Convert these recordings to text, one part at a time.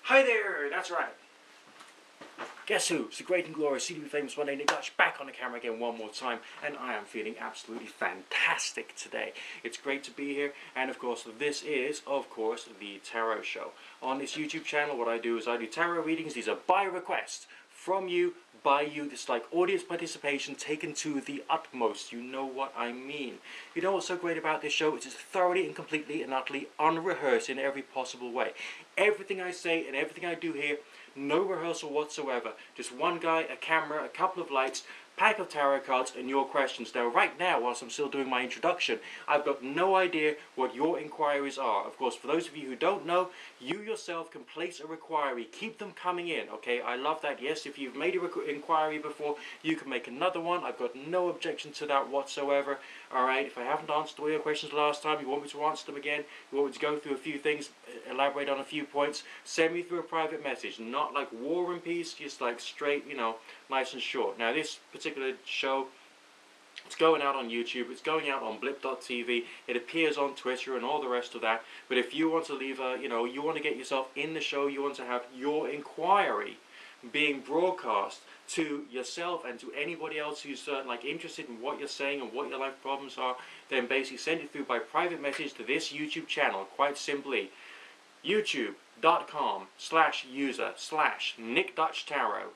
Hi there, that's right. Guess who? It's the great and glorious, CDB famous one day, Nick Dutch, back on the camera again one more time, and I am feeling absolutely fantastic today. It's great to be here, and of course, this is, of course, the Tarot Show. On this YouTube channel, what I do is I do tarot readings. These are by request, from you, by you. This is like audience participation taken to the utmost. You know what I mean. You know what's so great about this show? It's just thoroughly and completely and utterly unrehearsed in every possible way. Everything I say and everything I do here, no rehearsal whatsoever. Just one guy, a camera, a couple of lights, pack of tarot cards, and your questions. Now, right now, whilst I'm still doing my introduction, I've got no idea what your inquiries are. Of course, for those of you who don't know, you yourself can place a inquiry. Keep them coming in, okay? I love that. Yes, if you've made an inquiry before, you can make another one. I've got no objection to that whatsoever. Alright, if I haven't answered all your questions last time, you want me to answer them again, you want me to go through a few things, elaborate on a few points, send me through a private message. Not like War and Peace, just like straight, you know, nice and short. Now, this particular show, it's going out on YouTube, it's going out on blip.tv, it appears on Twitter and all the rest of that. But if you want to leave a, you know, you want to get yourself in the show, you want to have your inquiry being broadcast to yourself and to anybody else who's like interested in what you're saying and what your life problems are, then basically send it through by private message to this YouTube channel. Quite simply, youtube.com/user/NickDutchTarot, NickDutchTarot.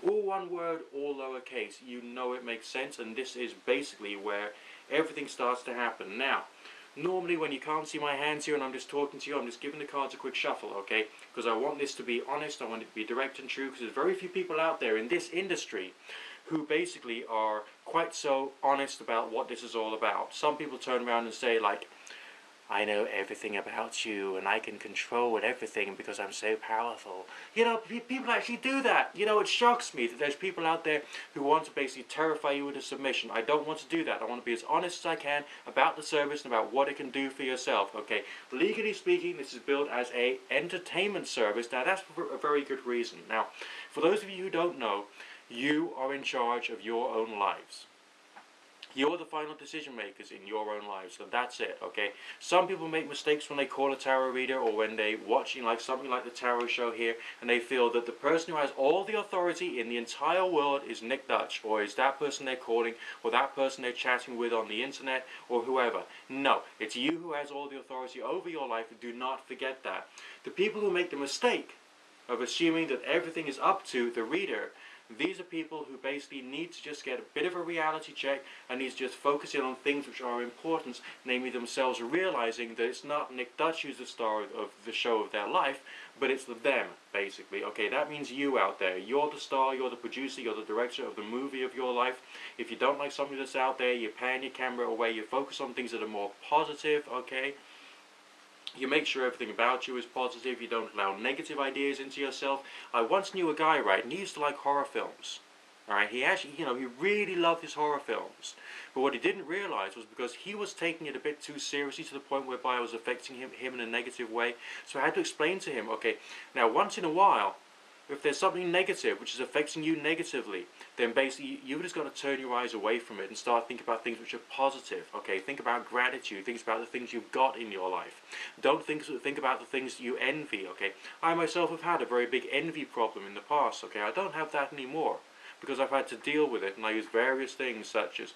All one word, all lowercase. You know it makes sense, and this is basically where everything starts to happen. Now, normally when you can't see my hands here and I'm just talking to you, I'm just giving the cards a quick shuffle, okay? Because I want this to be honest, I want it to be direct and true, because there's very few people out there in this industry who basically are quite so honest about what this is all about. Some people turn around and say, like, I know everything about you and I can control everything because I'm so powerful. You know, people actually do that. You know, it shocks me that there's people out there who want to basically terrify you into submission. I don't want to do that. I want to be as honest as I can about the service and about what it can do for yourself, okay? Legally speaking, this is billed as a entertainment service. Now, that's for a very good reason. Now, for those of you who don't know, you are in charge of your own lives. You're the final decision makers in your own lives, so that's it, okay? Some people make mistakes when they call a tarot reader or when they watching like something like the Tarot Show here, and they feel that the person who has all the authority in the entire world is Nick Dutch, or is that person they're calling, or that person they're chatting with on the internet, or whoever. No, it's you who has all the authority over your life, and do not forget that. The people who make the mistake of assuming that everything is up to the reader, these are people who basically need to just get a bit of a reality check and need to just focus in on things which are important, namely themselves realizing that it's not Nick Dutch who's the star of the show of their life, but it's them, basically. Okay, that means you out there. You're the star, you're the producer, you're the director of the movie of your life. If you don't like something that's out there, you pan your camera away, you focus on things that are more positive, okay? You make sure everything about you is positive. You don't allow negative ideas into yourself. I once knew a guy, right, and he used to like horror films. Alright, he actually, you know, he really loved his horror films. But what he didn't realize was because he was taking it a bit too seriously to the point whereby it was affecting him in a negative way. So I had to explain to him, okay, now once in a while, if there's something negative which is affecting you negatively, then basically you've just got to turn your eyes away from it and start thinking about things which are positive. Okay, think about gratitude, think about the things you've got in your life. Don't think about the things you envy. Okay, I myself have had a very big envy problem in the past. Okay, I don't have that anymore because I've had to deal with it, and I use various things such as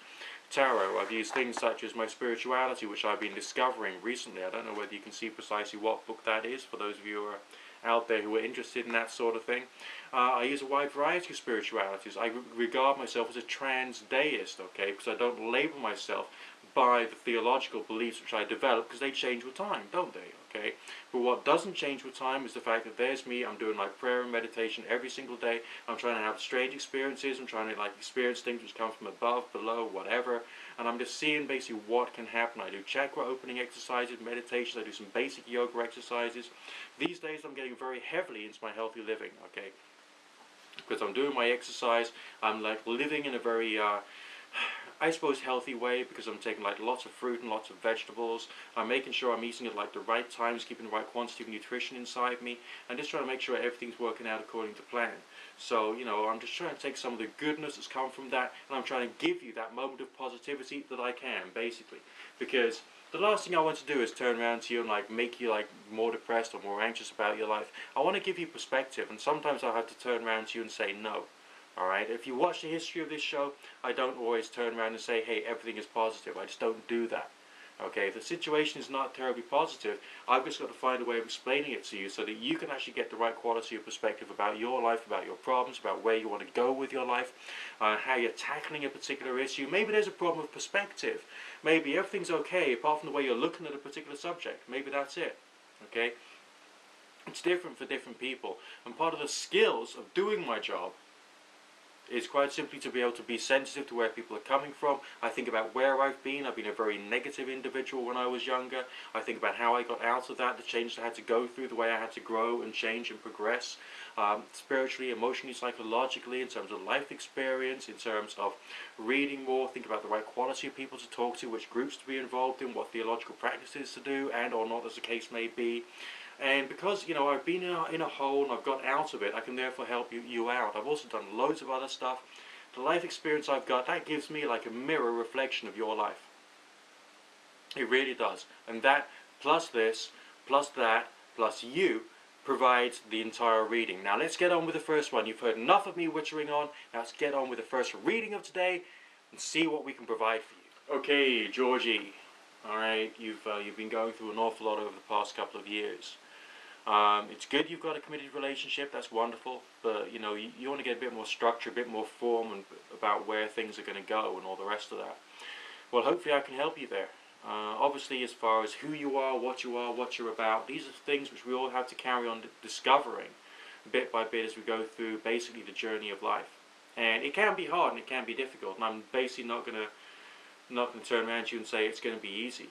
tarot. I've used things such as my spirituality, which I've been discovering recently. I don't know whether you can see precisely what book that is for those of you who are out there who are interested in that sort of thing. I use a wide variety of spiritualities. I regard myself as a trans-deist, okay, because I don't label myself by the theological beliefs which I develop, because they change with time, don't they, okay? But what doesn't change with time is the fact that there's me, I'm doing like prayer and meditation every single day, I'm trying to have strange experiences, I'm trying to like experience things which come from above, below, whatever, and I'm just seeing basically what can happen. I do chakra opening exercises, meditations, I do some basic yoga exercises. These days I'm getting very heavily into my healthy living, okay? Because I'm doing my exercise, I'm like living in a very I suppose healthy way, because I'm taking like lots of fruit and lots of vegetables. I'm making sure I'm eating at like the right times, keeping the right quantity of nutrition inside me, and just trying to make sure everything's working out according to plan. So, you know, I'm just trying to take some of the goodness that's come from that, and I'm trying to give you that moment of positivity that I can, basically. Because the last thing I want to do is turn around to you and like make you like more depressed or more anxious about your life. I want to give you perspective, and sometimes I have to turn around to you and say no. Alright, if you watch the history of this show, I don't always turn around and say, hey, everything is positive. I just don't do that. Okay, if the situation is not terribly positive, I've just got to find a way of explaining it to you so that you can actually get the right quality of perspective about your life, about your problems, about where you want to go with your life, how you're tackling a particular issue. Maybe there's a problem of perspective. Maybe everything's okay apart from the way you're looking at a particular subject. Maybe that's it. Okay? It's different for different people. And part of the skills of doing my job is quite simply to be able to be sensitive to where people are coming from. I think about where I've been. I've been a very negative individual when I was younger. I think about how I got out of that, the changes I had to go through, the way I had to grow and change and progress, spiritually, emotionally, psychologically, in terms of life experience, in terms of reading more, think about the right quality of people to talk to, which groups to be involved in, what theological practices to do, and or not as the case may be. And because, you know, I've been in a hole and I've got out of it, I can therefore help you out. I've also done loads of other stuff. The life experience I've got, that gives me like a mirror reflection of your life. It really does. And that, plus this, plus that, plus you, provides the entire reading. Now let's get on with the first one. You've heard enough of me wittering on. Now let's get on with the first reading of today and see what we can provide for you. Okay, Georgie. Alright, you've been going through an awful lot over the past couple of years. It's good you've got a committed relationship, that's wonderful, but you know, you want to get a bit more structure, a bit more form and about where things are going to go and all the rest of that. Well, hopefully I can help you there. Obviously, as far as who you are, what you're about, these are things which we all have to carry on discovering bit by bit as we go through basically the journey of life. And it can be hard and it can be difficult, and I'm basically not going to turn around to you and say it's going to be easy.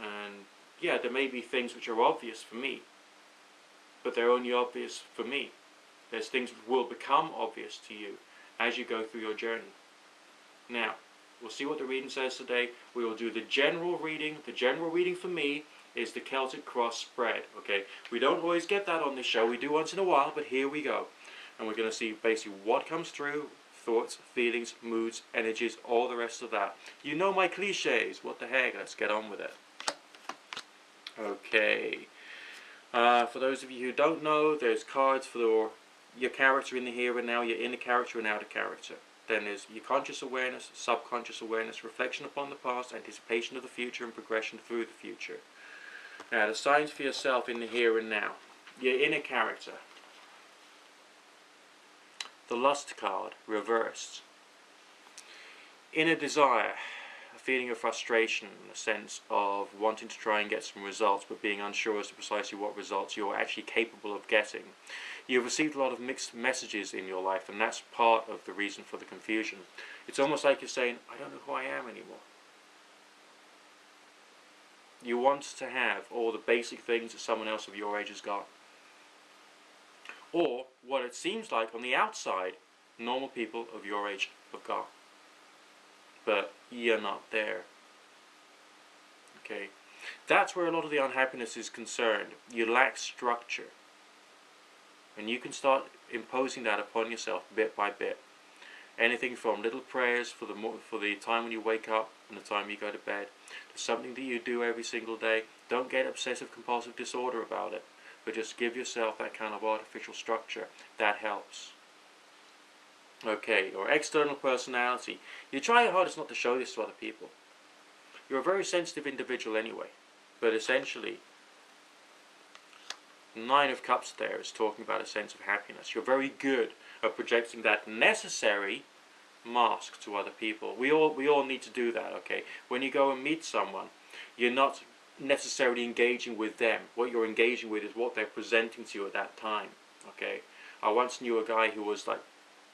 And yeah, there may be things which are obvious for me, but they're only obvious for me. There's things which will become obvious to you as you go through your journey. Now, we'll see what the reading says today. We will do the general reading. The general reading for me is the Celtic Cross spread. Okay, we don't always get that on this show. We do once in a while, but here we go. And we're going to see basically what comes through, thoughts, feelings, moods, energies, all the rest of that. You know my cliches. What the heck? Let's get on with it. Okay. For those of you who don't know, there's cards for your character in the here and now, your inner character and outer character. Then there's your conscious awareness, subconscious awareness, reflection upon the past, anticipation of the future, and progression through the future. Now, the signs for yourself in the here and now. Your inner character. The Lust card, reversed. Inner desire. A feeling of frustration, a sense of wanting to try and get some results but being unsure as to precisely what results you're actually capable of getting. You've received a lot of mixed messages in your life, and that's part of the reason for the confusion. It's almost like you're saying, I don't know who I am anymore. You want to have all the basic things that someone else of your age has got. Or what it seems like on the outside, normal people of your age have got. But you're not there. Okay, that's where a lot of the unhappiness is concerned. You lack structure, and you can start imposing that upon yourself bit by bit. Anything from little prayers for the time when you wake up and the time you go to bed, to something that you do every single day. Don't get obsessive compulsive disorder about it, but just give yourself that kind of artificial structure. That helps. Okay, your external personality. You try your hardest not to show this to other people. You're a very sensitive individual anyway, but essentially, Nine of Cups there is talking about a sense of happiness. You're very good at projecting that necessary mask to other people. We all need to do that, okay? When you go and meet someone, you're not necessarily engaging with them. What you're engaging with is what they're presenting to you at that time, okay? I once knew a guy who was like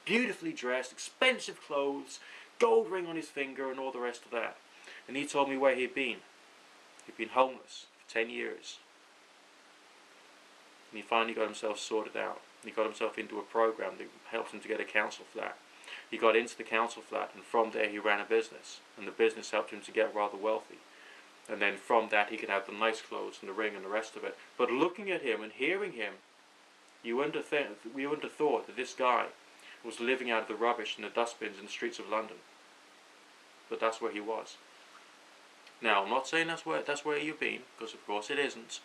beautifully dressed, expensive clothes, gold ring on his finger and all the rest of that. And he told me where he'd been. He'd been homeless for 10 years. And he finally got himself sorted out. He got himself into a program that helped him to get a council flat. He got into the council flat, and from there he ran a business. And the business helped him to get rather wealthy. And then from that he could have the nice clothes and the ring and the rest of it. But looking at him and hearing him, you wouldn't have thought that this guy was living out of the rubbish in the dustbins in the streets of London. But that's where he was. Now, I'm not saying that's where you've been, because of course it isn't.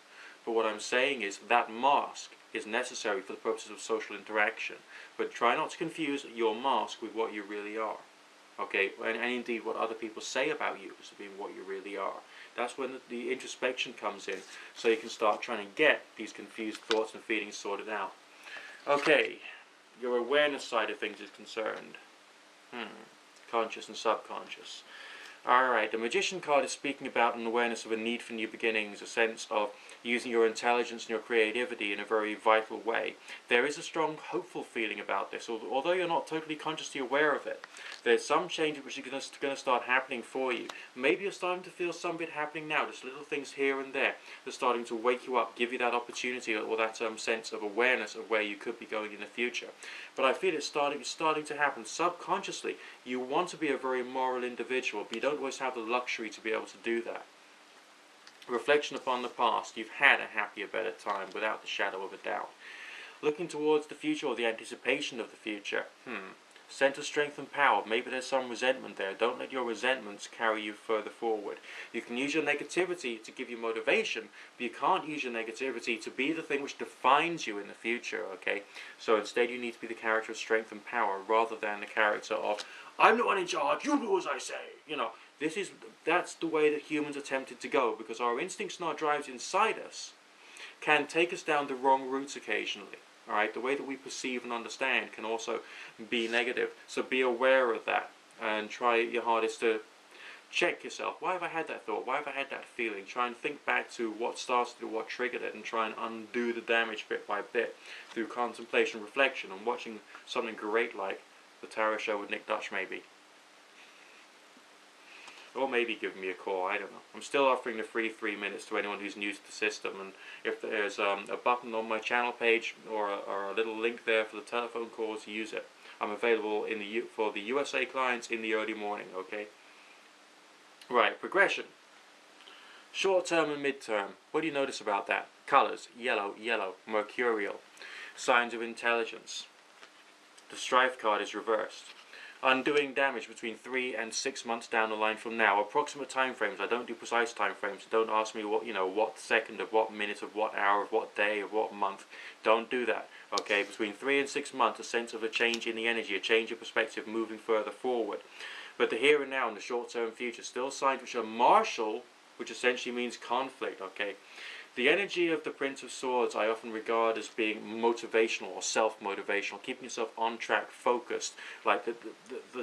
But what I'm saying is that mask is necessary for the purposes of social interaction. But try not to confuse your mask with what you really are. Okay, and indeed what other people say about you as being what you really are. That's when the introspection comes in, so you can start trying to get these confused thoughts and feelings sorted out. Okay, your awareness side of things is concerned. Conscious and subconscious. Alright, the Magician card is speaking about an awareness of a need for new beginnings, a sense of using your intelligence and your creativity in a very vital way. There is a strong hopeful feeling about this, although you're not totally consciously aware of it. There's some change which is going to start happening for you. Maybe you're starting to feel some bit happening now, just little things here and there. They're starting to wake you up, give you that opportunity or that sense of awareness of where you could be going in the future. But I feel it's starting to happen subconsciously. You want to be a very moral individual, but you don't always have the luxury to be able to do that. Reflection upon the past, you've had a happier, better time without the shadow of a doubt. Looking towards the future or the anticipation of the future, sense of strength and power, maybe there's some resentment there. Don't let your resentments carry you further forward. You can use your negativity to give you motivation, but you can't use your negativity to be the thing which defines you in the future, okay? So instead you need to be the character of strength and power rather than the character of, I'm the one in charge, you do as I say, you know. That's the way that humans are tempted to go, because our instincts and our drives inside us can take us down the wrong routes occasionally. Alright, the way that we perceive and understand can also be negative. So be aware of that and try your hardest to check yourself. Why have I had that thought? Why have I had that feeling? Try and think back to what started it, what triggered it, and try and undo the damage bit by bit through contemplation, reflection, and watching something great like The Tarot Show with Nick Dutch maybe. Or maybe give me a call, I don't know. I'm still offering the free 3 minutes to anyone who's new to the system, and if there's a button on my channel page or a little link there for the telephone calls, use it. I'm available for the USA clients in the early morning, okay? Right, progression. Short term and mid term. What do you notice about that? Colors, yellow, yellow, mercurial. Signs of intelligence. The Strife card is reversed. Undoing damage between 3 and 6 months down the line from now. Approximate time frames. I don't do precise time frames. Don't ask me what second of what minute of what hour of what day of what month. Don't do that. Okay, between 3 and 6 months, a sense of a change in the energy, a change of perspective, moving further forward. But the here and now and the short-term future, still signs which are martial, which essentially means conflict. Okay. The energy of the Prince of Swords I often regard as being motivational or self-motivational, keeping yourself on track, focused, like the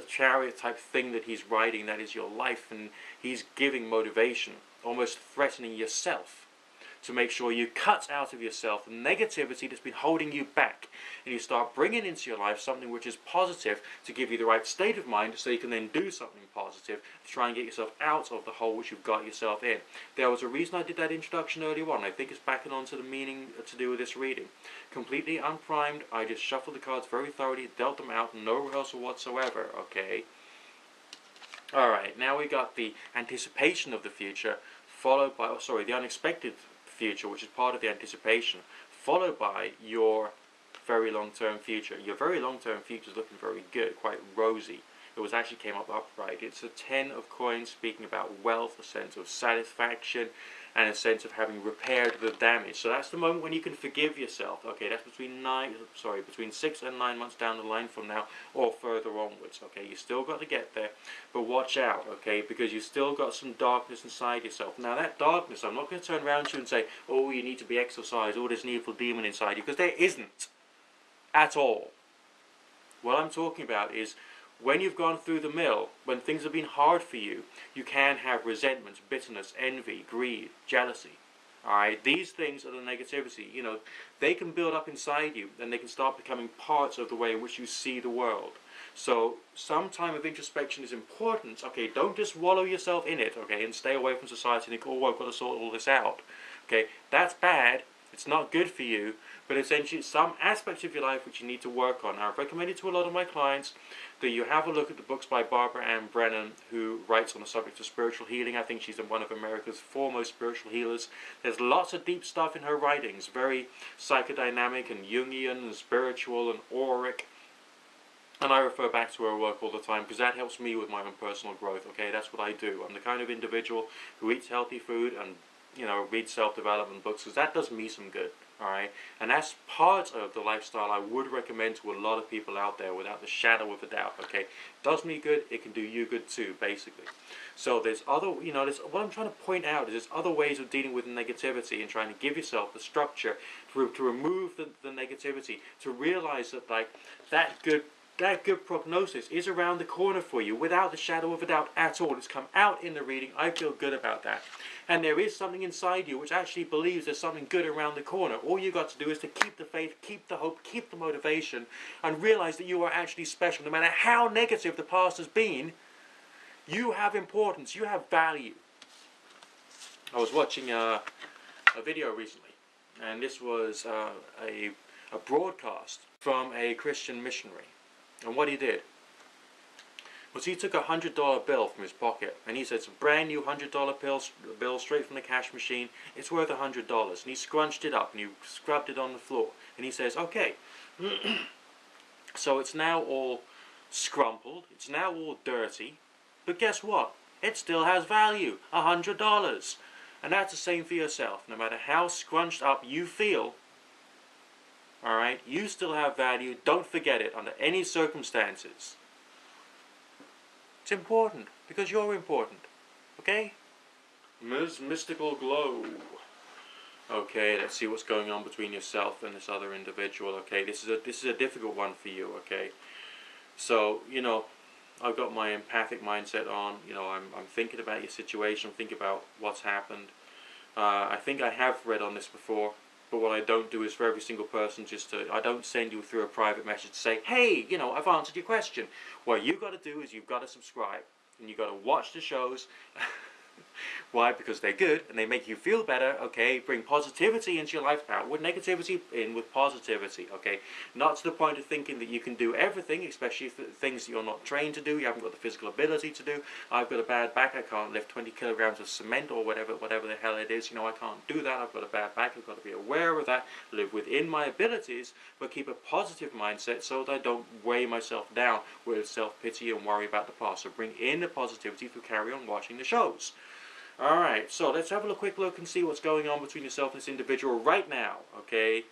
chariot type thing that he's riding, that is your life, and he's giving motivation, almost threatening yourself to make sure you cut out of yourself the negativity that's been holding you back, and you start bringing into your life something which is positive to give you the right state of mind so you can then do something positive to try and get yourself out of the hole which you've got yourself in. There was a reason I did that introduction earlier on. I think it's backing on to the meaning to do with this reading. Completely unprimed, I just shuffled the cards very thoroughly, dealt them out, no rehearsal whatsoever, okay? Alright, now we got the anticipation of the future, followed by, the unexpected future, which is part of the anticipation, followed by your very long-term future. Your very long-term future is looking very good, quite rosy. It actually came up upright. It's a 10 of coins, speaking about wealth, a sense of satisfaction, and a sense of having repaired the damage. So that's the moment when you can forgive yourself. Okay, that's between 6 and 9 months down the line from now, or further onwards. Okay, you still got to get there, but watch out. Okay, because you still got some darkness inside yourself. Now that darkness, I'm not going to turn around to you and say, oh, you need to be exorcised, oh, there's an evil demon inside you, because there isn't at all. What I'm talking about is, when you've gone through the mill, when things have been hard for you, you can have resentment, bitterness, envy, greed, jealousy. Alright, these things are the negativity. They can build up inside you, and they can start becoming parts of the way in which you see the world. So some time of introspection is important. Okay, don't just wallow yourself in it, okay, and stay away from society and think, oh, I've got to sort all this out. Okay, that's bad. It's not good for you, but essentially some aspects of your life which you need to work on. Now, I've recommended to a lot of my clients that you have a look at the books by Barbara Ann Brennan, who writes on the subject of spiritual healing. I think she's one of America's foremost spiritual healers. There's lots of deep stuff in her writings, very psychodynamic and Jungian and spiritual and auric. And I refer back to her work all the time because that helps me with my own personal growth, okay? That's what I do. I'm the kind of individual who eats healthy food and, you know, reads self-development books because that does me some good, alright? And that's part of the lifestyle I would recommend to a lot of people out there without the shadow of a doubt, okay? Does me good, it can do you good too, basically. So there's other, you know, what I'm trying to point out is there's other ways of dealing with negativity and trying to give yourself the structure to remove the negativity, to realize that, like, that good prognosis is around the corner for you without the shadow of a doubt at all. It's come out in the reading. I feel good about that. And there is something inside you which actually believes there's something good around the corner. All you got to do is to keep the faith, keep the hope, keep the motivation, and realize that you are actually special. No matter how negative the past has been, you have importance, you have value. I was watching a video recently, and this was a broadcast from a Christian missionary. And what he did was he took a $100 bill from his pocket, and he said, it's a brand new $100 bill straight from the cash machine, it's worth $100. And he scrunched it up and he scrubbed it on the floor. And he says, okay, so it's now all scrumpled, it's now all dirty, but guess what? It still has value, $100. And that's the same for yourself. No matter how scrunched up you feel, alright, you still have value. Don't forget it under any circumstances. It's important because you're important. Okay? Mystical glow. Okay, let's see what's going on between yourself and this other individual. Okay, this is a difficult one for you. Okay, so you know, I've got my empathic mindset on. You know, I'm thinking about your situation, thinking about what's happened. I think I have read on this before. But what I don't do is for every single person I don't send you through a private message to say, hey, you know, I've answered your question. What you've got to do is you've got to subscribe. And you've got to watch the shows. Why? Because they're good and they make you feel better, okay? Bring positivity into your life, out with negativity, in with positivity, okay? Not to the point of thinking that you can do everything, especially things that you're not trained to do, you haven't got the physical ability to do. I've got a bad back, I can't lift 20 kilograms of cement or whatever the hell it is, you know, I can't do that, I've got a bad back, I've got to be aware of that, live within my abilities, but keep a positive mindset so that I don't weigh myself down with self-pity and worry about the past. So bring in the positivity to carry on watching the shows. Alright, so let's have a quick look and see what's going on between yourself and this individual right now, okay?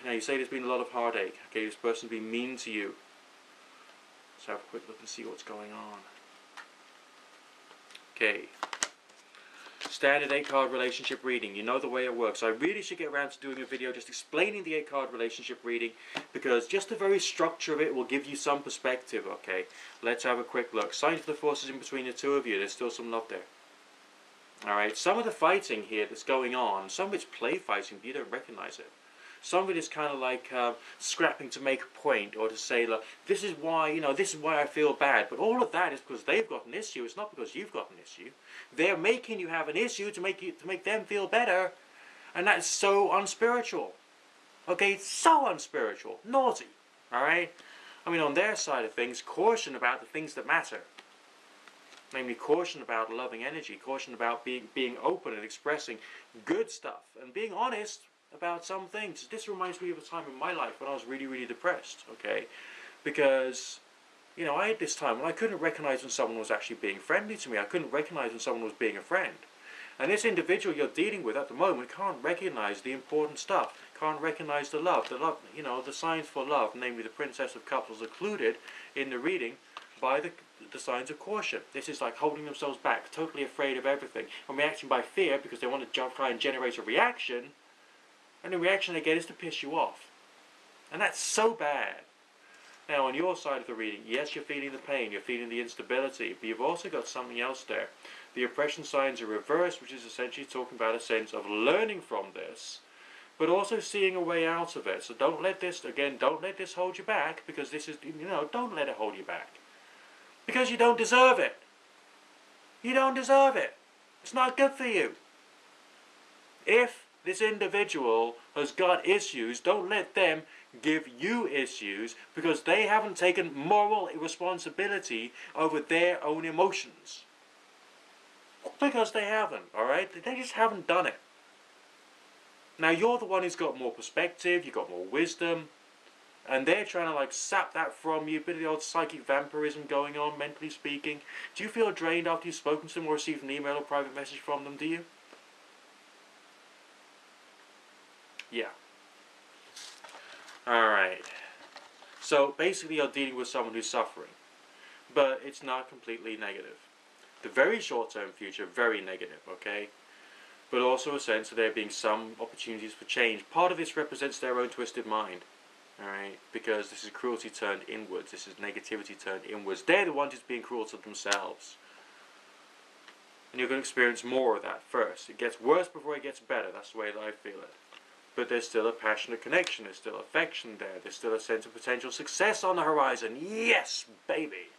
Now you say there's been a lot of heartache, okay? This person's been mean to you. Let's have a quick look and see what's going on. Okay. Standard 8-card relationship reading. You know the way it works. I really should get around to doing a video just explaining the 8-card relationship reading because just the very structure of it will give you some perspective, okay? Let's have a quick look. Signs of the forces in between the two of you. There's still some love there. Alright, some of the fighting here that's going on, some of it's play fighting, but you don't recognize it. Some of it is kind of like scrapping to make a point or to say, look, this is why, you know, this is why I feel bad. But all of that is because they've got an issue. It's not because you've got an issue. They're making you have an issue to make them feel better, and that's so unspiritual. Okay, it's so unspiritual, naughty. All right. I mean, on their side of things, caution about the things that matter. Namely, caution about loving energy, caution about being open and expressing good stuff, and being honest about some things. This reminds me of a time in my life when I was really, really depressed, okay? Because, you know, I had this time when I couldn't recognize when someone was actually being friendly to me. I couldn't recognize when someone was being a friend. And this individual you're dealing with at the moment can't recognize the important stuff, can't recognize the love, you know, the signs for love, namely the Princess of Cups was occluded in the reading by the signs of caution. This is like holding themselves back, totally afraid of everything, and reacting by fear because they want to try and generate a reaction, and the reaction they get is to piss you off. And that's so bad. Now on your side of the reading, yes, you're feeling the pain, you're feeling the instability, but you've also got something else there. The oppression signs are reversed, which is essentially talking about a sense of learning from this, but also seeing a way out of it. So don't let this, again, don't let this hold you back, because this is, you know, don't let it hold you back. Because you don't deserve it. You don't deserve it. It's not good for you. If this individual has got issues, don't let them give you issues because they haven't taken moral responsibility over their own emotions. Because they haven't, alright? They just haven't done it. Now you're the one who's got more perspective, you've got more wisdom, And they're trying to like sap that from you, a bit of the old psychic vampirism going on, mentally speaking. Do you feel drained after you've spoken to them or received an email or private message from them, do you? Yeah. Alright. So basically you're dealing with someone who's suffering. But it's not completely negative. The very short-term future, very negative, okay? But also a sense of there being some opportunities for change. Part of this represents their own twisted mind. Alright, because this is cruelty turned inwards, this is negativity turned inwards. They're the ones who's being cruel to themselves. And you're going to experience more of that first. It gets worse before it gets better, that's the way that I feel it. But there's still a passionate connection, there's still affection there, there's still a sense of potential success on the horizon. Yes, baby!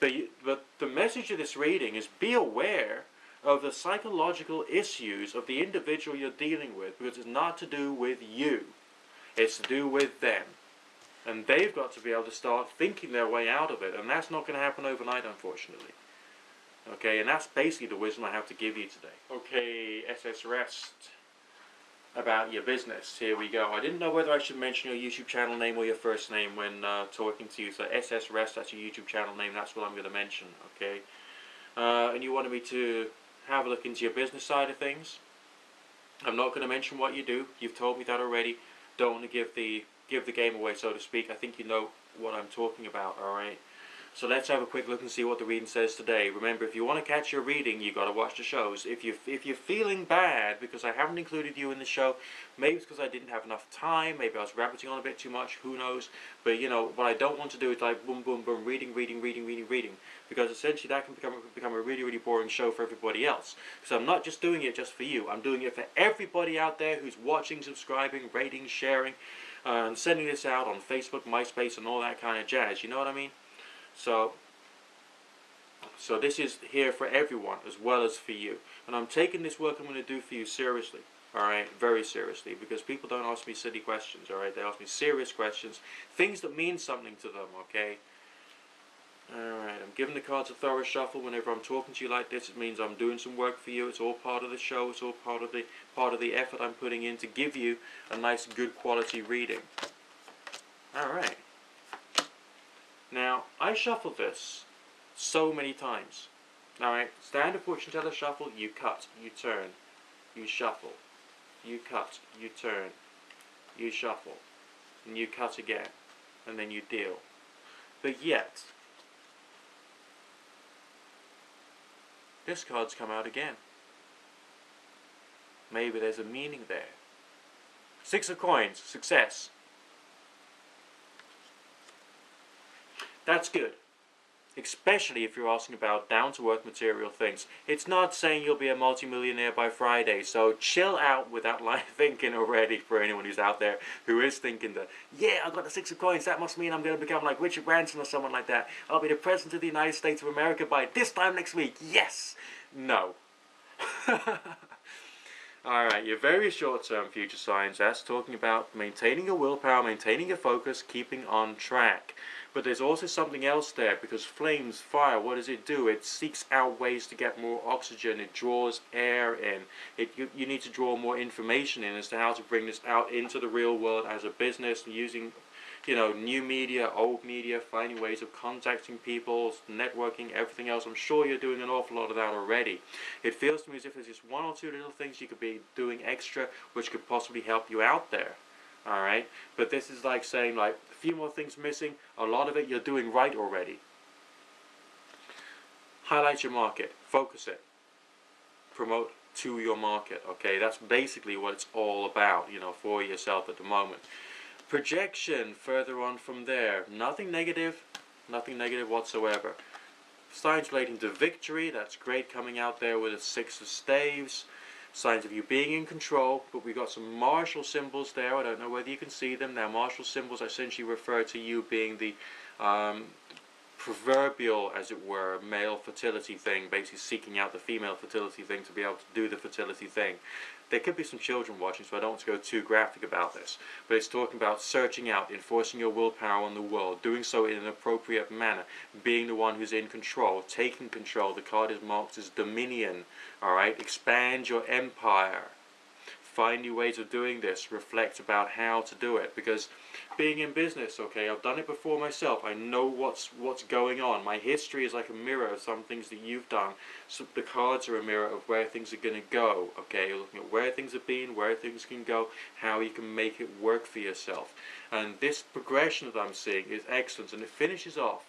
But the message of this reading is be aware of the psychological issues of the individual you're dealing with, because it's not to do with you. It's to do with them. And they've got to be able to start thinking their way out of it. And that's not going to happen overnight, unfortunately. Okay, and that's basically the wisdom I have to give you today. Okay, SS Rest. About your business. Here we go. I didn't know whether I should mention your YouTube channel name or your first name when talking to you. So SS Rest, that's your YouTube channel name. That's what I'm going to mention. Okay. And you wanted me to have a look into your business side of things. I'm not going to mention what you do. You've told me that already. Don't want to give the game away, so to speak. I think you know what I'm talking about, alright? So let's have a quick look and see what the reading says today. Remember, if you want to catch your reading, you've got to watch the shows. If you're feeling bad because I haven't included you in the show, maybe it's because I didn't have enough time, maybe I was rabbiting on a bit too much, who knows. But, you know, what I don't want to do is like boom, boom, boom, reading. Because essentially that can become a really, really boring show for everybody else. So I'm not just doing it just for you. I'm doing it for everybody out there who's watching, subscribing, rating, sharing, and sending this out on Facebook, MySpace, and all that kind of jazz. You know what I mean? So this is here for everyone as well as for you. And I'm taking this work I'm going to do for you seriously. Alright, very seriously. Because people don't ask me silly questions, alright? They ask me serious questions. Things that mean something to them, okay? Alright, I'm giving the cards a thorough shuffle whenever I'm talking to you like this. It means I'm doing some work for you. It's all part of the show. It's all part of the effort I'm putting in to give you a nice, good quality reading. Alright. Now, I shuffled this so many times. Alright, standard fortune teller shuffle, you cut, you turn, you shuffle, you cut, you turn, you shuffle, and you cut again, and then you deal. But yet, this card's come out again. Maybe there's a meaning there. Six of coins, success. That's good. Especially if you're asking about down-to-earth material things. It's not saying you'll be a multimillionaire by Friday, so chill out with that line of thinking already for anyone who's out there who is thinking that, yeah, I've got the Six of Coins, that must mean I'm going to become like Richard Branson or someone like that. I'll be the President of the United States of America by this time next week. Yes! No. Alright, your very short-term future signs, that's talking about maintaining your willpower, maintaining your focus, keeping on track. But there's also something else there, because flames, fire, what does it do? It seeks out ways to get more oxygen, it draws air in. You need to draw more information in as to how to bring this out into the real world as a business, using, you know, new media, old media, finding ways of contacting people, networking, everything else. I'm sure you're doing an awful lot of that already. It feels to me as if there's just one or two little things you could be doing extra which could possibly help you out there. Alright? But this is like saying, like, a few more things missing, a lot of it you're doing right already. Highlight your market. Focus it. Promote to your market. Okay? That's basically what it's all about, you know, for yourself at the moment. Projection further on from there. Nothing negative whatsoever. Signs relating to victory, that's great, coming out there with a Six of Staves. Signs of you being in control, but we've got some martial symbols there. I don't know whether you can see them. Now, martial symbols essentially refer to you being the proverbial, as it were, male fertility thing, basically seeking out the female fertility thing to be able to do the fertility thing. There could be some children watching, so I don't want to go too graphic about this. But it's talking about searching out, enforcing your willpower on the world, doing so in an appropriate manner, being the one who's in control, taking control. The card is marked as dominion. Alright, expand your empire. find new ways of doing this, reflect about how to do it, because being in business, okay, I've done it before myself, I know what's going on. My history is like a mirror of some things that you've done, so the cards are a mirror of where things are going to go, okay, you're looking at where things have been, where things can go, how you can make it work for yourself. And this progression that I'm seeing is excellent, and it finishes off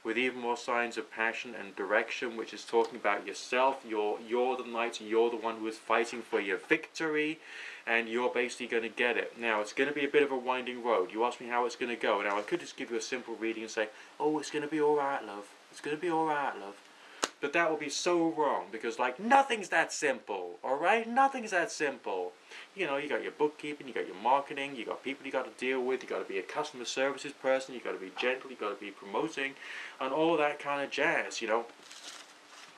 with even more signs of passion and direction, which is talking about yourself. You're the knight, you're the one who is fighting for your victory, and you're basically going to get it. Now, it's going to be a bit of a winding road. You ask me how it's going to go. Now, I could just give you a simple reading and say, oh, it's going to be alright, love. It's going to be alright, love. But that would be so wrong, because, like, nothing's that simple, alright? Nothing's that simple. You know, you got your bookkeeping, you got your marketing, you got people you got to deal with, you got to be a customer services person, you got to be gentle, you got to be promoting, and all that kind of jazz, you know.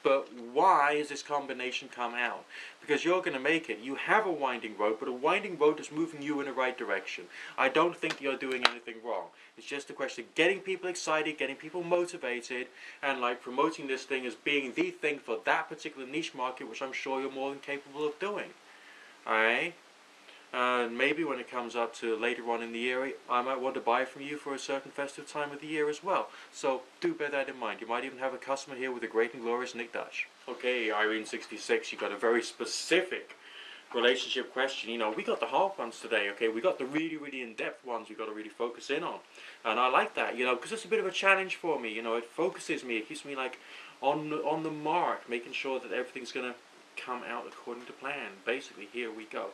But why has this combination come out? Because you're going to make it. You have a winding road, but a winding road is moving you in the right direction. I don't think you're doing anything wrong. It's just a question of getting people excited, getting people motivated, and like promoting this thing as being the thing for that particular niche market, which I'm sure you're more than capable of doing. Alright? And maybe when it comes up to later on in the year, I might want to buy from you for a certain festive time of the year as well. So do bear that in mind. You might even have a customer here with a great and glorious Nick Dash. Okay, Irene66, you got a very specific relationship question. You know, we got the hard ones today, okay? We got the really, really in-depth ones we got to really focus in on. And I like that, you know, because it's a bit of a challenge for me. You know, it focuses me, it keeps me like on the mark, making sure that everything's going to come out according to plan. Basically, here we go.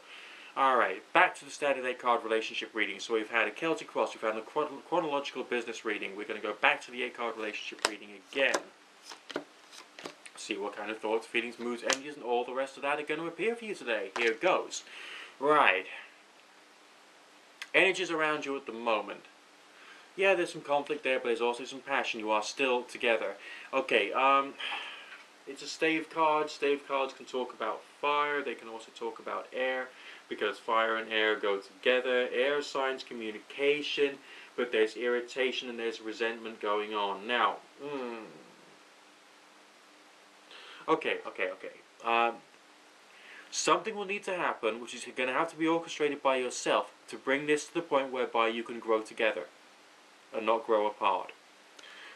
Alright, back to the standard 8-card relationship reading. So we've had a Celtic Cross, we've had a chronological business reading. We're going to go back to the 8-card relationship reading again. See what kind of thoughts, feelings, moods, energies, and all the rest of that are going to appear for you today. Here goes. Right. Energies around you at the moment. Yeah, there's some conflict there, but there's also some passion. You are still together. Okay, it's a stave card. Stave cards can talk about fire. They can also talk about air, because fire and air go together. Air signs communication, but there's irritation and there's resentment going on. Now, okay. Something will need to happen, which is going to have to be orchestrated by yourself to bring this to the point whereby you can grow together and not grow apart.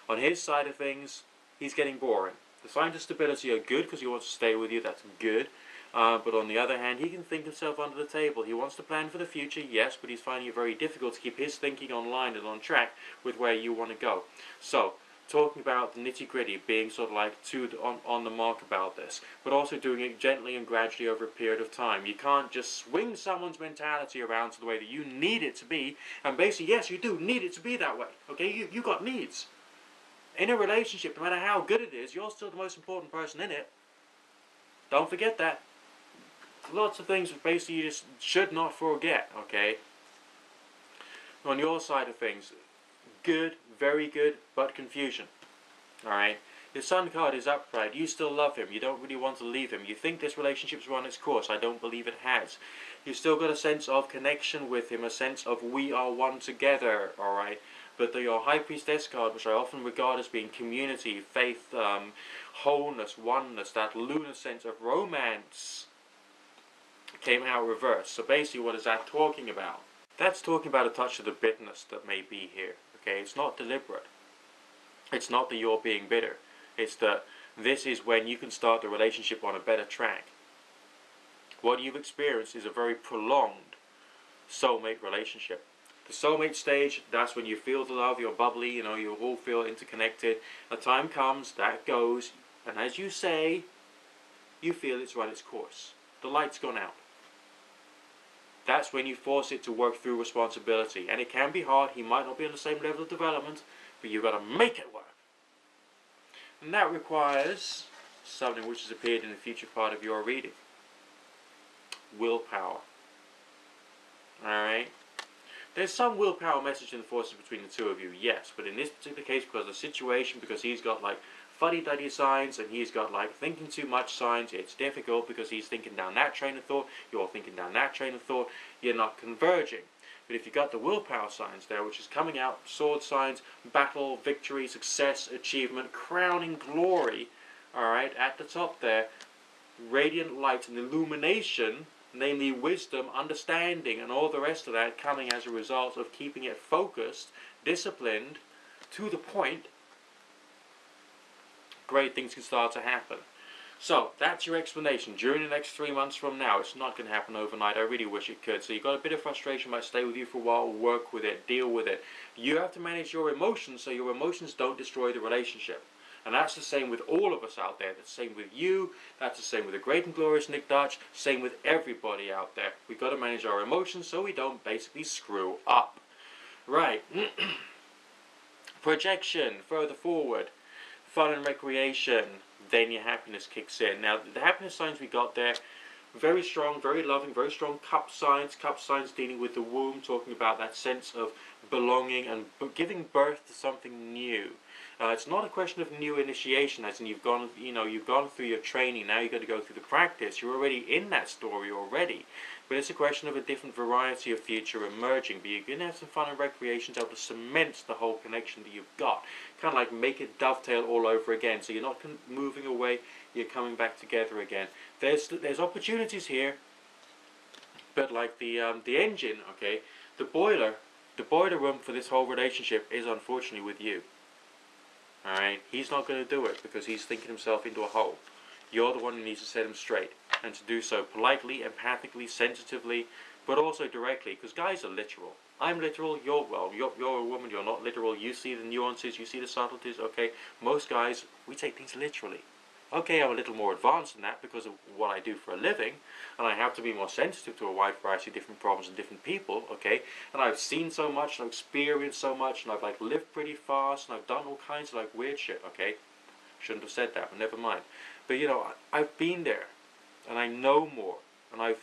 On his side of things, he's getting boring. The signs of stability are good because he wants to stay with you. That's good. But on the other hand, he can think himself under the table. He wants to plan for the future, yes, but he's finding it very difficult to keep his thinking online and on track with where you want to go. So, talking about the nitty-gritty, being sort of like on the mark about this, but also doing it gently and gradually over a period of time. You can't just swing someone's mentality around to the way that you need it to be, and basically, yes, you do need it to be that way, okay? You got needs. In a relationship, no matter how good it is, you're still the most important person in it. Don't forget that. Lots of things that basically you just should not forget, okay? On your side of things, good, very good, but confusion. Alright? Your Sun card is upright. You still love him. You don't really want to leave him. You think this relationship's run its course. I don't believe it has. You've still got a sense of connection with him, a sense of we are one together, alright? But your High Priestess card, which I often regard as being community, faith, wholeness, oneness, that lunar sense of romance, came out reversed. So basically, what is that talking about? That's talking about a touch of the bitterness that may be here. Okay, it's not deliberate. It's not that you're being bitter. It's that this is when you can start the relationship on a better track. What you've experienced is a very prolonged soulmate relationship. The soulmate stage, that's when you feel the love, you're bubbly, you know, you all feel interconnected. A time comes, that goes, and as you say, you feel it's run its course. The light's gone out. That's when you force it to work through responsibility. And it can be hard. He might not be on the same level of development, but you've got to make it work. And that requires something which has appeared in the future part of your reading. Willpower. Alright? There's some willpower message in the forces between the two of you, yes. But in this particular case, because of the situation, because he's got like fuddy-duddy signs and he's got like thinking too much signs, it's difficult because he's thinking down that train of thought, you're thinking down that train of thought, you're not converging. But if you've got the willpower signs there, which is coming out, sword signs, battle, victory, success, achievement, crowning glory, alright, at the top there, radiant light and illumination, namely wisdom, understanding, and all the rest of that coming as a result of keeping it focused, disciplined, to the point, great things can start to happen. So, that's your explanation. During the next 3 months from now, it's not going to happen overnight. I really wish it could. So you've got a bit of frustration, might stay with you for a while, work with it, deal with it. You have to manage your emotions so your emotions don't destroy the relationship. And that's the same with all of us out there. That's the same with you. That's the same with the great and glorious Nick Dutch. Same with everybody out there. We've got to manage our emotions so we don't basically screw up. Right. Projection, further forward. Fun and recreation. Then your happiness kicks in. Now, the happiness signs we got there, very strong, very loving, very strong cup signs dealing with the womb, talking about that sense of belonging and giving birth to something new. It's not a question of new initiation, as in you've gone through your training, now you've got to go through the practice. You're already in that story already. But it's a question of a different variety of future emerging. But you're going to have some fun and recreation to be able to cement the whole connection that you've got. Kind of like make it dovetail all over again. So you're not moving away, you're coming back together again. There's opportunities here, but like the engine, okay, the boiler room for this whole relationship is unfortunately with you. Alright, he's not going to do it because he's thinking himself into a hole. You're the one who needs to set him straight, and to do so politely, empathically, sensitively, but also directly, because guys are literal. I'm literal, you're a woman, you're not literal, you see the nuances, you see the subtleties, okay? Most guys, we take things literally. Okay, I'm a little more advanced than that because of what I do for a living, and I have to be more sensitive to a wide variety of different problems and different people, okay? And I've seen so much, and I've experienced so much, and I've like lived pretty fast, and I've done all kinds of like weird shit, okay? Shouldn't have said that, but never mind. But you know, I've been there, and I know more, and I've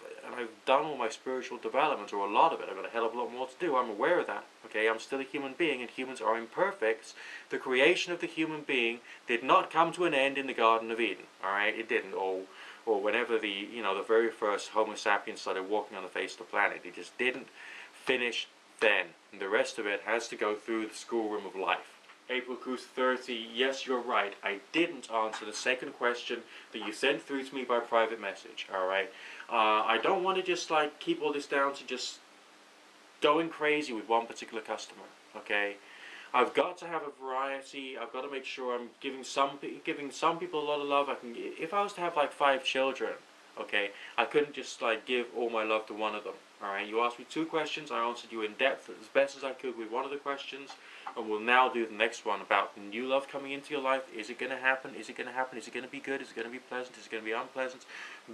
done all my spiritual development, or a lot of it. I've got a hell of a lot more to do. I'm aware of that. Okay, I'm still a human being, and humans are imperfect. The creation of the human being did not come to an end in the Garden of Eden. All right, it didn't. Or whenever the very first Homo sapiens started walking on the face of the planet, it just didn't finish then. And the rest of it has to go through the schoolroom of life. April Goose 30, yes, you're right. I didn't answer the second question that you sent through to me by private message, alright? I don't want to just like keep all this down to just going crazy with one particular customer, okay? I've got to have a variety. I've got to make sure I'm giving some people a lot of love. If I was to have like 5 children, okay, I couldn't just like give all my love to one of them. Alright, you asked me 2 questions. I answered you in depth as best as I could with one of the questions. And we'll now do the next one about new love coming into your life. Is it going to happen? Is it going to happen? Is it going to be good? Is it going to be pleasant? Is it going to be unpleasant?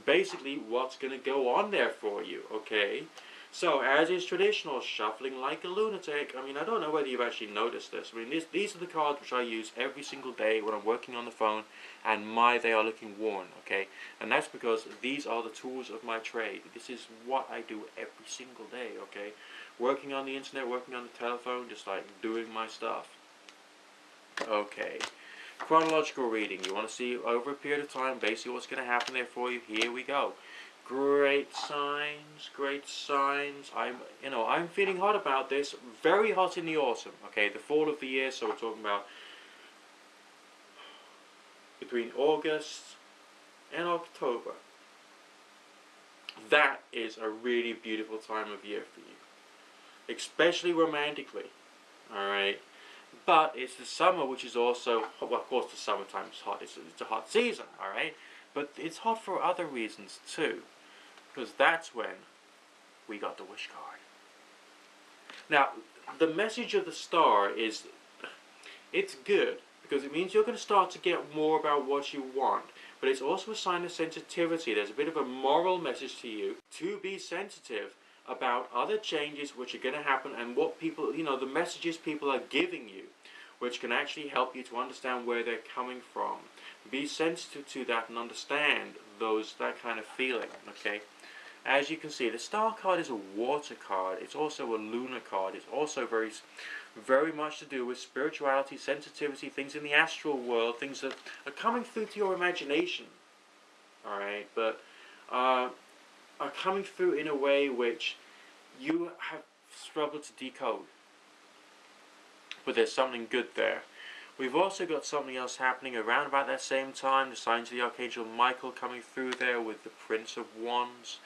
Basically, what's going to go on there for you, okay? So, as is traditional, shuffling like a lunatic. I mean, I don't know whether you've actually noticed this. I mean, these are the cards which I use every single day when I'm working on the phone, and they are looking worn, okay? And that's because these are the tools of my trade. This is what I do every single day, okay? Working on the internet, working on the telephone, just like doing my stuff. Okay. Chronological reading. You want to see over a period of time, basically what's going to happen there for you. Here we go. Great signs, great signs. I'm feeling hot about this. Very hot in the autumn. Okay, the fall of the year. So we're talking about between August and October. That is a really beautiful time of year for you, especially romantically. All right, but it's the summer, which is also, well, of course, the summertime is hot. It's a hot season. All right, but it's hot for other reasons too. Because that's when we got the wish card. Now, the message of the star is, it's good, because it means you're going to start to get more about what you want. But it's also a sign of sensitivity. There's a bit of a moral message to you to be sensitive about other changes which are going to happen and what people, the messages people are giving you, which can actually help you to understand where they're coming from. Be sensitive to that and understand that kind of feeling, okay? As you can see, the star card is a water card. It's also a lunar card. It's also very, very much to do with spirituality, sensitivity, things in the astral world, things that are coming through to your imagination. Alright, but are coming through in a way which you have struggled to decode. But there's something good there. We've also got something else happening around about that same time. The signs of the Archangel Michael coming through there with the Prince of Wands.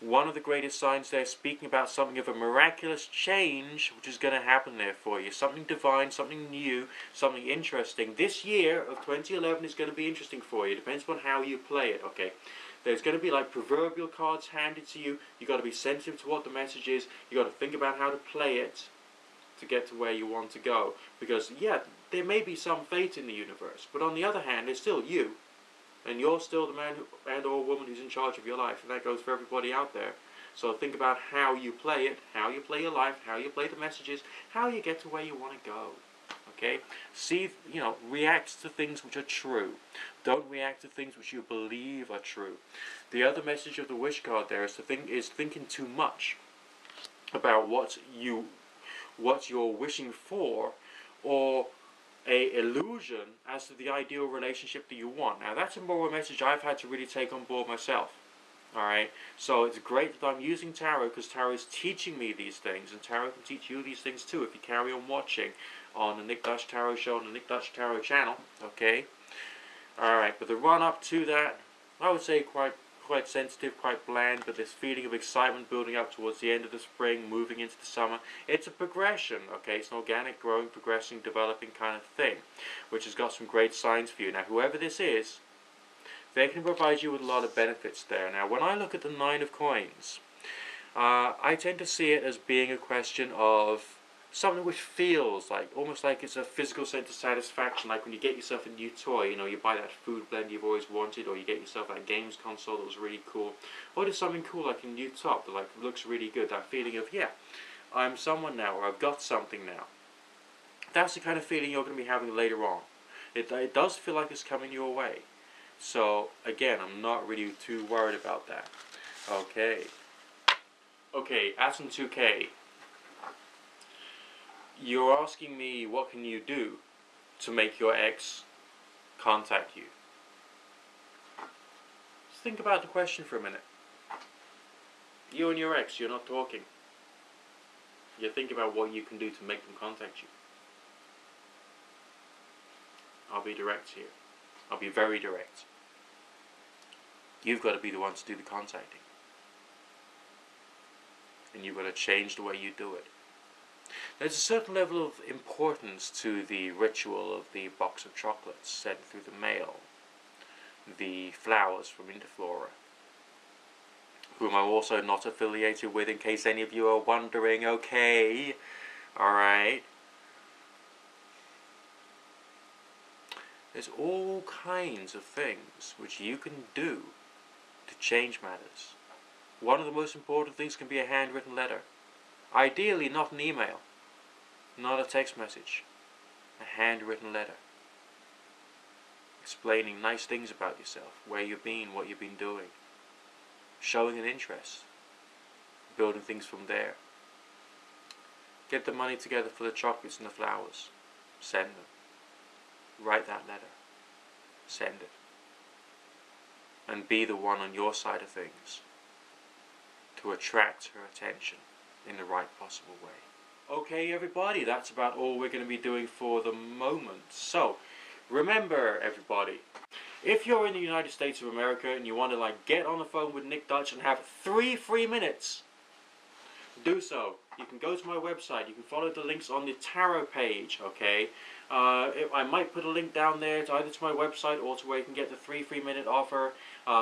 One of the greatest signs there, speaking about something of a miraculous change which is going to happen there for you. Something divine, something new, something interesting. This year of 2011 is going to be interesting for you. It depends on how you play it, okay? There's going to be like proverbial cards handed to you. You've got to be sensitive to what the message is. You've got to think about how to play it to get to where you want to go. Because, yeah, there may be some fate in the universe, but on the other hand, there's still you. And you're still the man and or woman who's in charge of your life, and that goes for everybody out there. So think about how you play it, how you play your life, how you play the messages, how you get to where you want to go. Okay? See, react to things which are true. Don't react to things which you believe are true. The other message of the wish card there is thinking too much about what you're wishing for, or a illusion as to the ideal relationship that you want. Now that's a moral message I've had to really take on board myself. Alright, so it's great that I'm using tarot, because tarot is teaching me these things, and tarot can teach you these things too if you carry on watching on the Nick Dutch Tarot Show on the Nick Dutch Tarot channel. Okay? Alright, but the run up to that, I would say quite sensitive, quite bland, but this feeling of excitement building up towards the end of the spring, moving into the summer. It's a progression, okay? It's an organic, growing, progressing, developing kind of thing, which has got some great signs for you. Now, whoever this is, they can provide you with a lot of benefits there. Now, when I look at the Nine of Coins, I tend to see it as being a question of something which feels like, almost like it's a physical sense of satisfaction, like when you get yourself a new toy, you buy that food blend you've always wanted, or you get yourself that games console that was really cool, or just something cool like a new top that looks really good, that feeling of, yeah, I'm someone now, or I've got something now. That's the kind of feeling you're going to be having later on. It does feel like it's coming your way. So, again, I'm not really too worried about that. Okay, Atom 2K. You're asking me, what can you do to make your ex contact you? Just think about the question for a minute. You and your ex, you're not talking. You think about what you can do to make them contact you. I'll be direct here. I'll be very direct. You've got to be the one to do the contacting. And you've got to change the way you do it. There's a certain level of importance to the ritual of the box of chocolates sent through the mail, the flowers from Interflora, whom I'm also not affiliated with, in case any of you are wondering. Okay, alright. There's all kinds of things which you can do to change matters. One of the most important things can be a handwritten letter. Ideally not an email, not a text message, a handwritten letter. Explaining nice things about yourself, where you've been, what you've been doing. Showing an interest, building things from there. Get the money together for the chocolates and the flowers. Send them. Write that letter. Send it. And be the one on your side of things to attract her attention in the right possible way. Okay, everybody, that's about all we're going to be doing for the moment. So, remember, everybody, if you're in the United States of America and you want to get on the phone with Nick Dutch and have 3 free minutes, do so. You can go to my website. You can follow the links on the tarot page, okay? I might put a link down there either to my website or to where you can get the 3 free minute offer,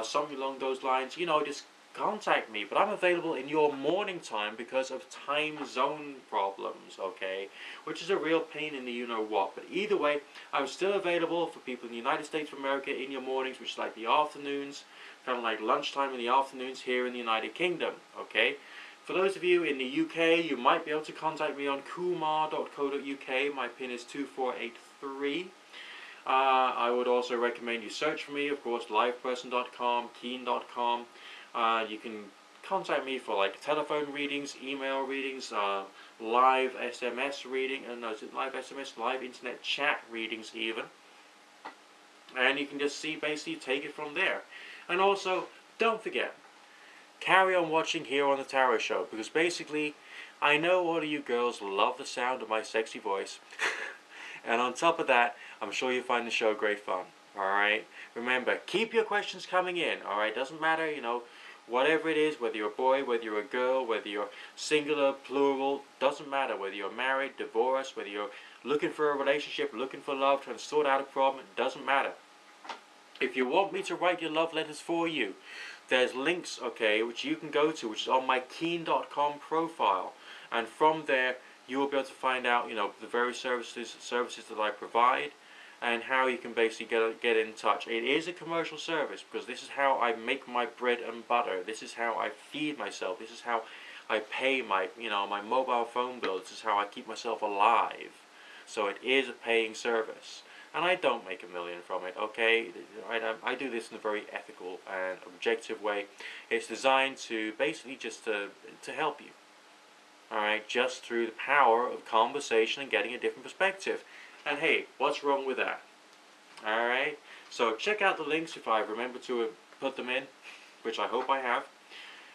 something along those lines. Just contact me, but I'm available in your morning time because of time zone problems, okay, which is a real pain in the you-know-what. But either way, I'm still available for people in the United States of America in your mornings, which is like the afternoons, kind of like lunchtime in the afternoons here in the United Kingdom, okay. For those of you in the UK, you might be able to contact me on kumar.co.uk. My pin is 2483. I would also recommend you search for me, of course, liveperson.com, keen.com. You can contact me for telephone readings, email readings, live SMS reading, and live SMS, live internet chat readings even. And you can just basically take it from there. And also, don't forget, carry on watching here on the Tarot Show, because basically, I know all of you girls love the sound of my sexy voice. And on top of that, I'm sure you'll find the show great fun. Alright? Remember, keep your questions coming in. Alright? Doesn't matter, Whatever it is, whether you're a boy, whether you're a girl, whether you're singular, plural, doesn't matter. Whether you're married, divorced, whether you're looking for a relationship, looking for love, trying to sort out a problem, it doesn't matter. If you want me to write your love letters for you, there's links, okay, which you can go to, which is on my Keen.com profile. And from there, you will be able to find out, you know, the various services that I provide, and how you can basically get in touch. It is a commercial service because this is how I make my bread and butter. This is how I feed myself. This is how I pay my, you know, my mobile phone bill. This is how I keep myself alive. So it is a paying service, and I don't make a million from it. Okay, I do this in a very ethical and objective way. It's designed to basically just to help you. Alright, just through the power of conversation and getting a different perspective. And hey, what's wrong with that? Alright, so check out the links if I remember to put them in, which I hope I have.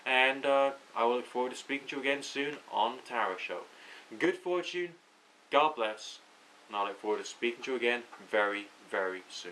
And I will look forward to speaking to you again soon on The Tarot Show. Good fortune, God bless, and I look forward to speaking to you again very, very soon.